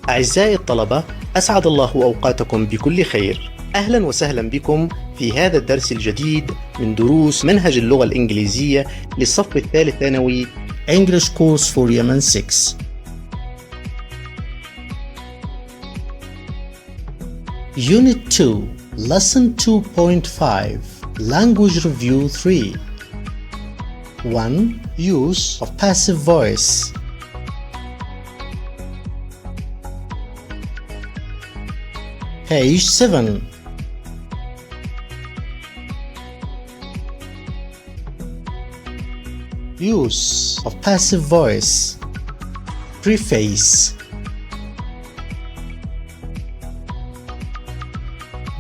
أعزائي الطلبة، أسعد الله أوقاتكم بكل خير. أهلا وسهلا بكم في هذا الدرس الجديد من دروس منهج اللغة الإنجليزية للصف الثالث ثانوي English Course for Yemen 6. Unit 2, Lesson 2.5, Language Review 3. 1. Use of passive voice. Page 7. Use of passive voice. Preface.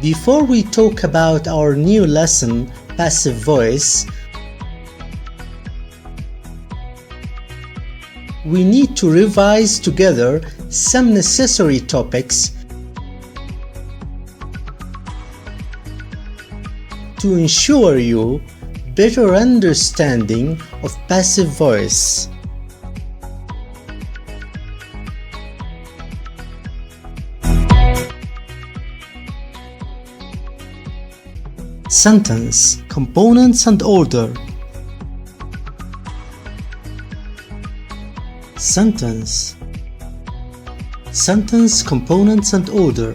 Before we talk about our new lesson, passive voice, we need to revise together some necessary topics to ensure you better understanding of passive voice. Sentence, components and order. Sentence, components and order.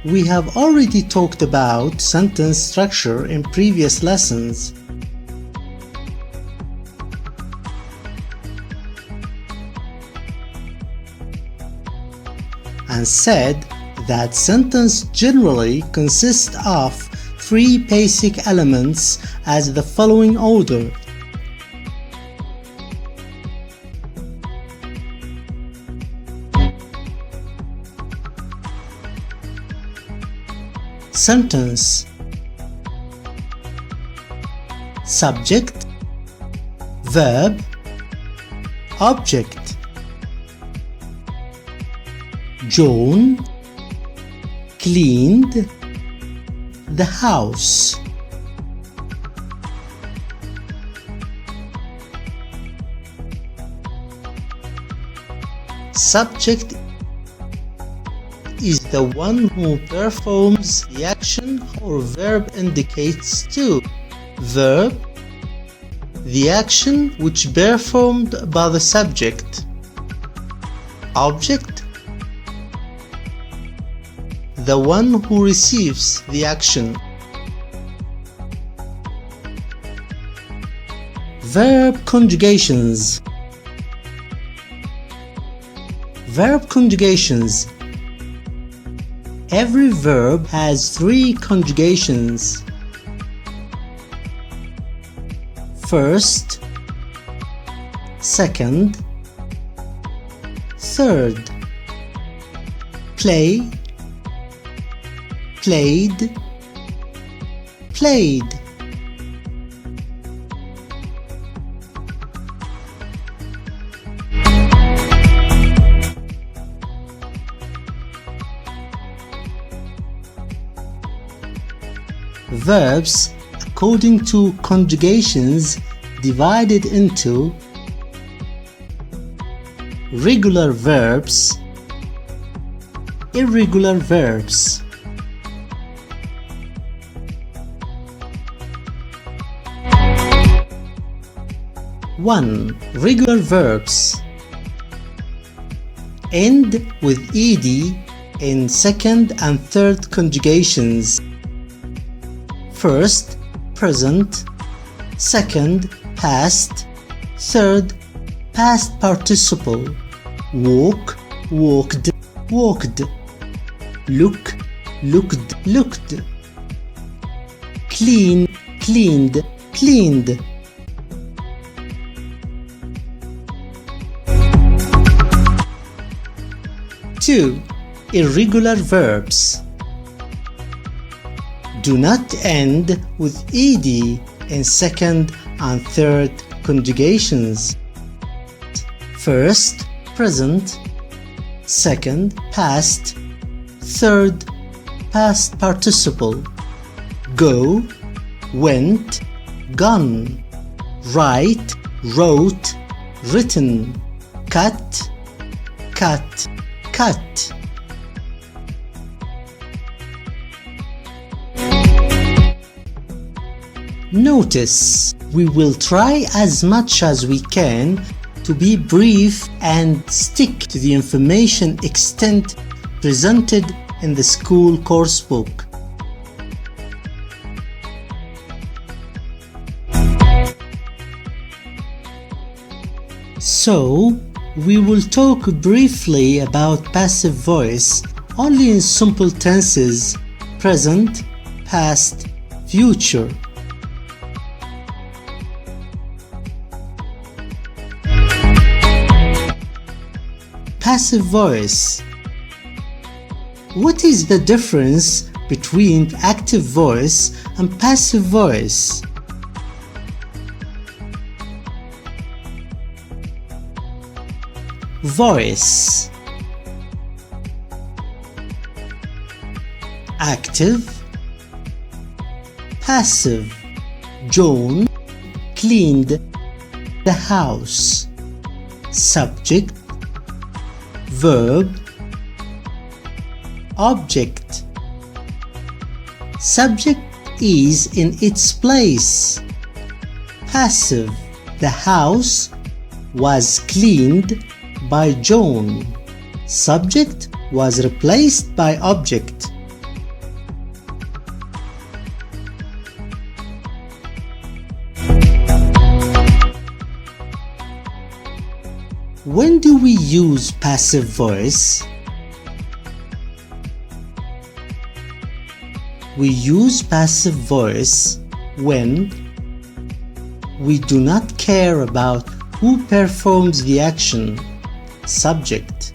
We have already talked about sentence structure in previous lessons. And said that sentence generally consists of three basic elements as the following order. Sentence, subject, verb, object. John cleaned the house. Subject is the one who performs the action or verb indicates to. Verb, the action which performed by the subject. Object, the one who receives the action. Verb conjugations. Verb conjugations. Every verb has three conjugations. First, second, third. Play, played, played. Verbs, according to conjugations, divided into regular verbs, irregular verbs. One, regular verbs end with ed in second and third conjugations. First, present, second, past, third, past participle. Walk, walked, walked. Look, looked, looked. Clean, cleaned, cleaned. Two, irregular verbs do not end with ed in second and third conjugations. First, present, second, past, third, past participle. Go, went, gone. Write, wrote, written, cut, cut, cut. Notice, we will try as much as we can to be brief and stick to the information extent presented in the school course book. So, we will talk briefly about passive voice only in simple tenses: present, past, future. Passive voice. What is the difference between active voice and passive voice? Voice. Active. Passive. John cleaned the house. Subject. Verb. Object. Subject is in its place. Passive. The house was cleaned by John. Subject was replaced by object. When do we use passive voice? We use passive voice when we do not care about who performs the action, subject.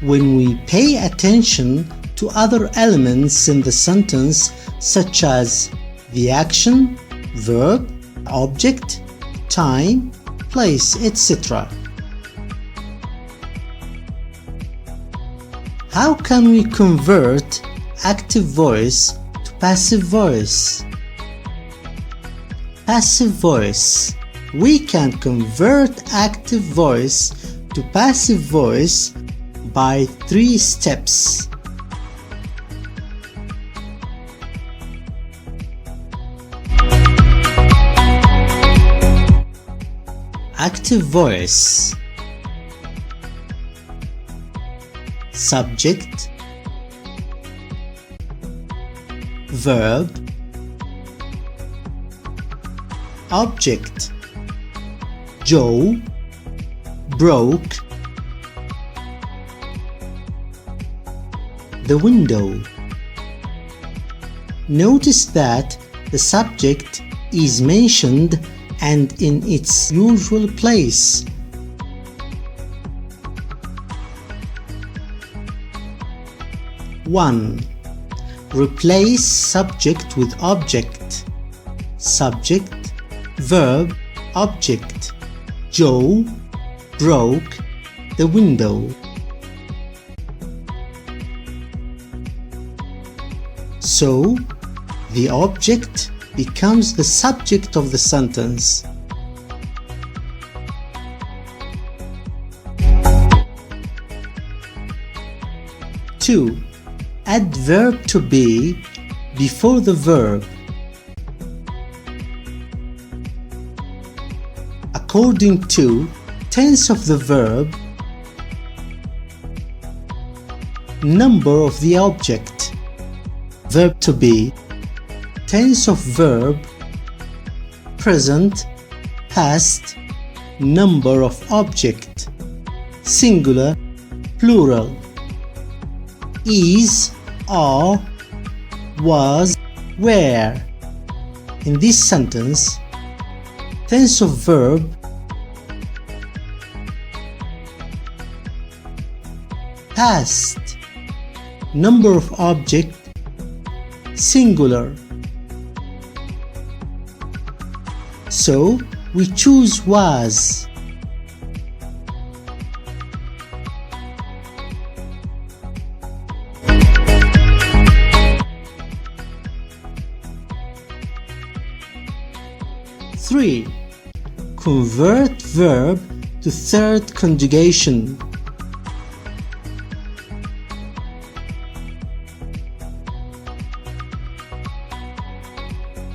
When we pay attention to other elements in the sentence, such as the action, verb, object, time, place, etc. How can we convert active voice to passive voice? Passive voice. We can convert active voice to passive voice by 3 steps. Active voice. Subject, verb, object. Joe broke the window. Notice that the subject is mentioned and in its usual place. One. Replace subject with object. Subject, verb, object. Joe broke the window. So, the object becomes the subject of the sentence. Two. Add verb to be before the verb. According to tense of the verb, number of the object. Verb to be, tense of verb, present, past, number of object, singular, plural. Is, are, was, were. In this sentence, tense of verb, past, number of object, singular. So, we choose was. 3. Convert verb to third conjugation.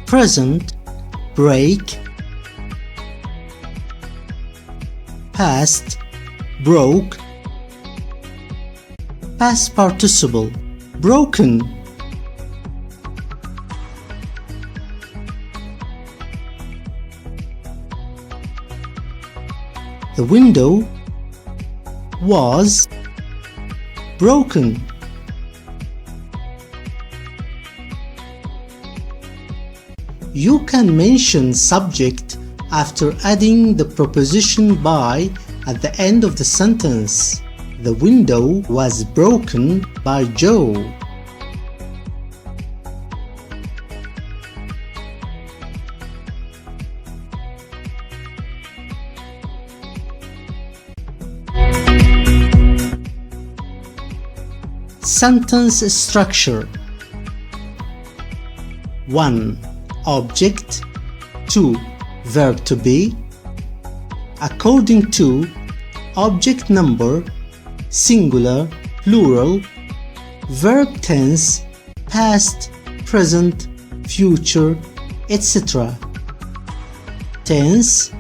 Present, break. Past, broke. Past participle, broken. The window was broken. You can mention subject after adding the preposition by at the end of the sentence. The window was broken by Joe. Sentence structure. 1. Object. 2. Verb to be. According to object number, singular, plural, verb tense, past, present, future, etc. Tense,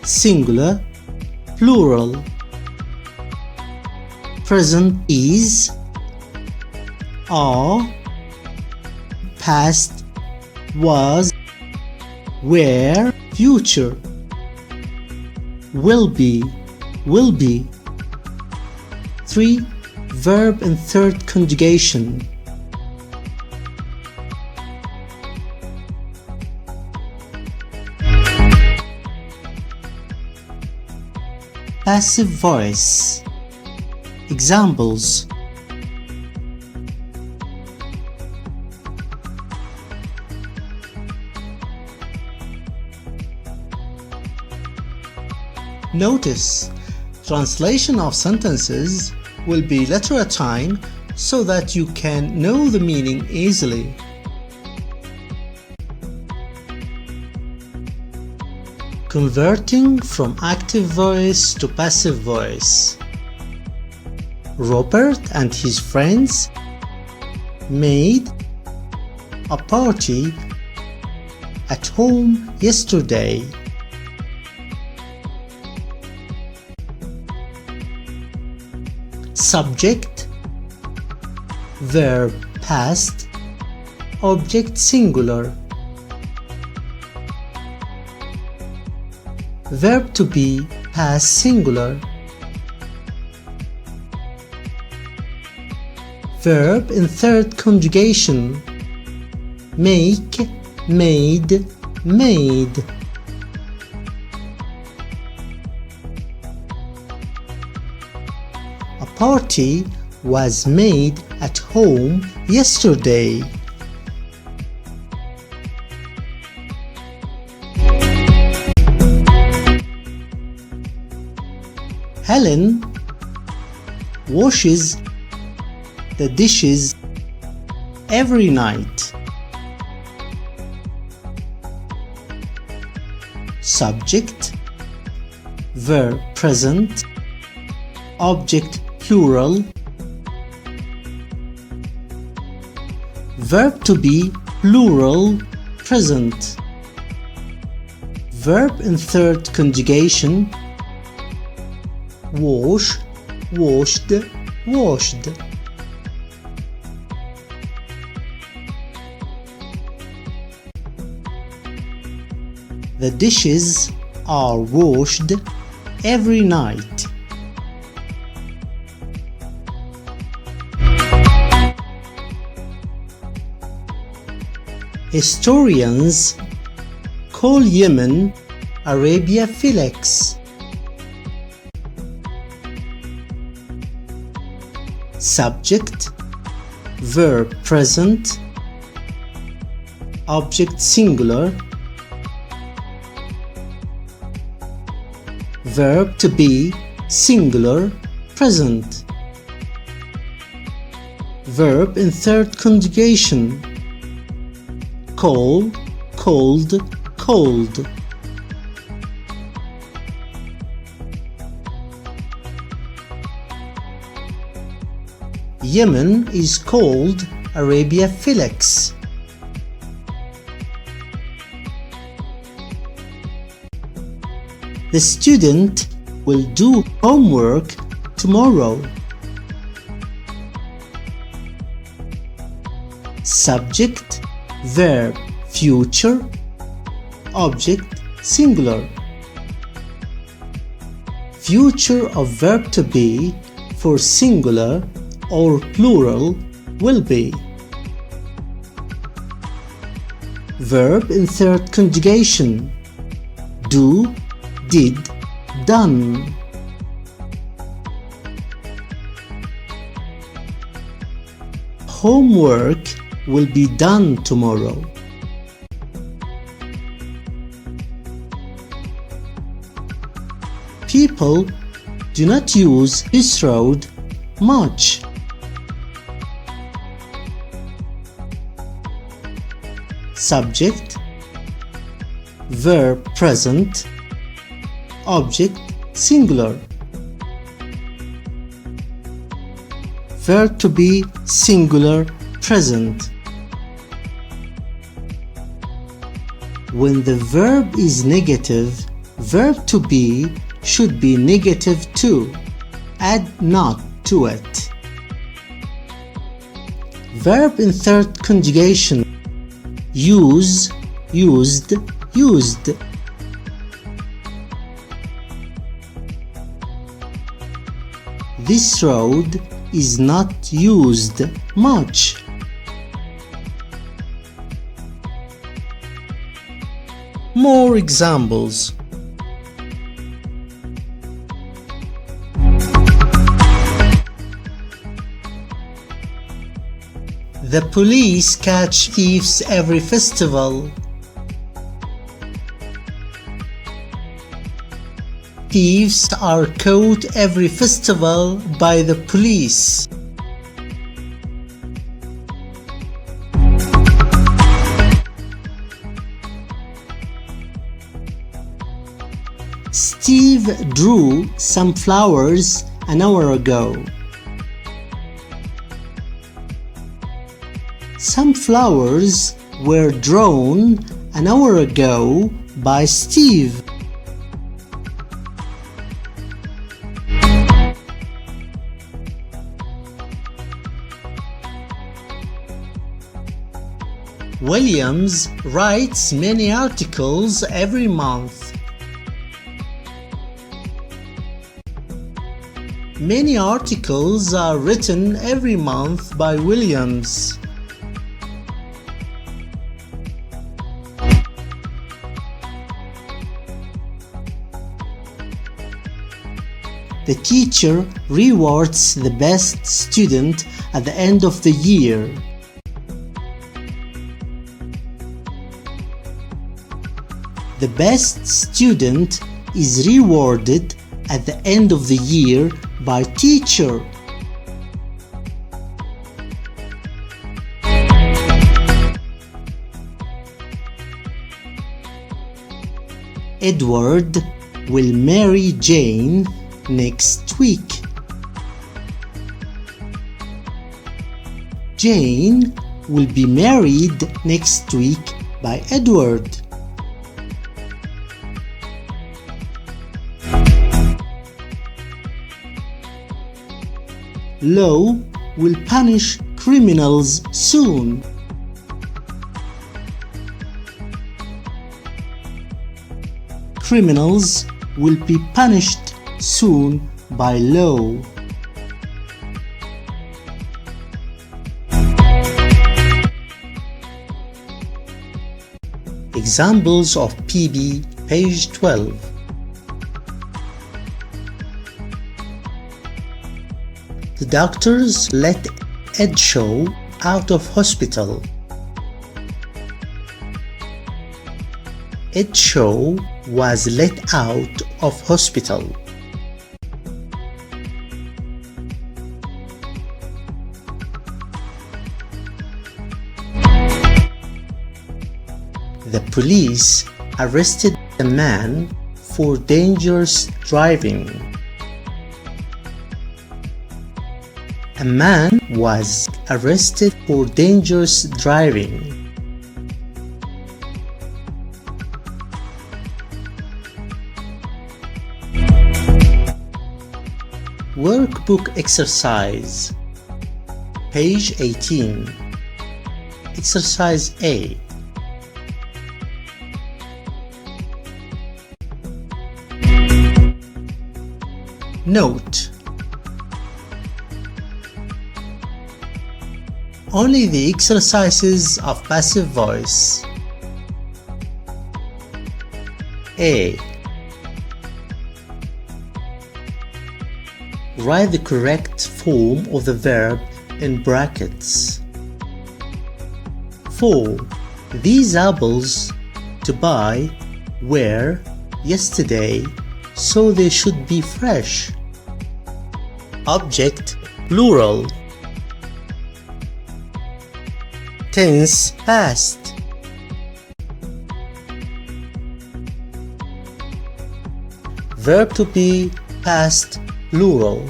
singular, plural. Present is, are, past, was, were, future, will be, will be. 3. Verb in third conjugation. Passive voice. Examples: notice, translation of sentences will be letter at a time so that you can know the meaning easily. Converting from active voice to passive voice. Robert and his friends made a party at home yesterday. Subject, verb past, object singular. Verb to be past singular. Verb in third conjugation. Make, made, made. A party was made at home yesterday. Helen washes the dishes every night. Subject, verb present, object plural, verb to be plural present, verb in third conjugation. Wash, washed, washed. The dishes are washed every night. Historians call Yemen Arabia Felix. Subject, verb present, object singular, verb to be singular present, verb in third conjugation. Call, called, cold. Yemen is called Arabia Felix. The student will do homework tomorrow. Subject, verb, future, object, singular. Future of verb to be for singular or plural will be. Verb in third conjugation: do, did, done. Homework will be done tomorrow. People do not use this road much. Subject, verb present, object singular. Verb to be singular present. When the verb is negative, verb to be should be negative too. Add not to it. Verb in third conjugation: use, used, used. This road is not used much. More examples. The police catch thieves every festival. Thieves are caught every festival by the police. Steve drew some flowers an hour ago. Some flowers were drawn an hour ago by Steve. Williams writes many articles every month. Many articles are written every month by Williams. The teacher rewards the best student at the end of the year. The best student is rewarded at the end of the year by teacher. Edward will marry Jane next week. Jane will be married next week by Edward. Law will punish criminals soon. Criminals will be punished soon by law. Examples of PB, page 12. The doctors let Ed Shaw out of hospital. Ed Shaw was let out of hospital. The police arrested a man for dangerous driving. A man was arrested for dangerous driving. Workbook exercise. Page 18. Exercise A. Note: only the exercises of passive voice. A. Write the correct form of the verb in brackets. 4. These apples to buy were yesterday, so they should be fresh. Object plural. Tense past. Verb to be past plural.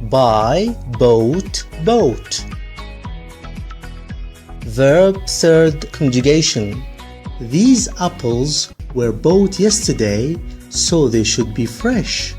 Buy, bought, boat. Verb third conjugation. These apples were bought yesterday, so they should be fresh.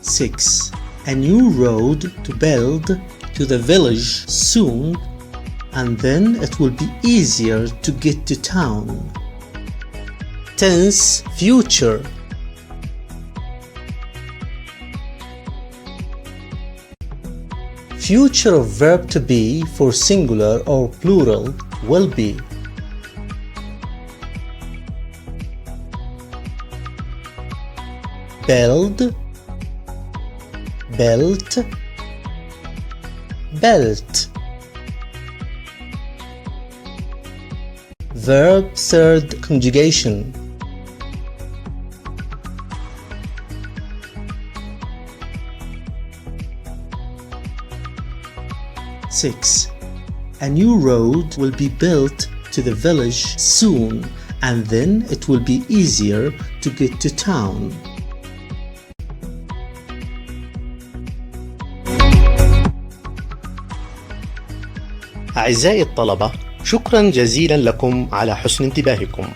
Six. A new road to build to the village soon, and then it will be easier to get to town. Tense future. Future of verb to be for singular or plural will be build, belt, belt. Verb third conjugation. Six. A new road will be built to the village soon, and then it will be easier to get to town. أعزائي الطلبة، شكرا جزيلا لكم على حسن انتباهكم.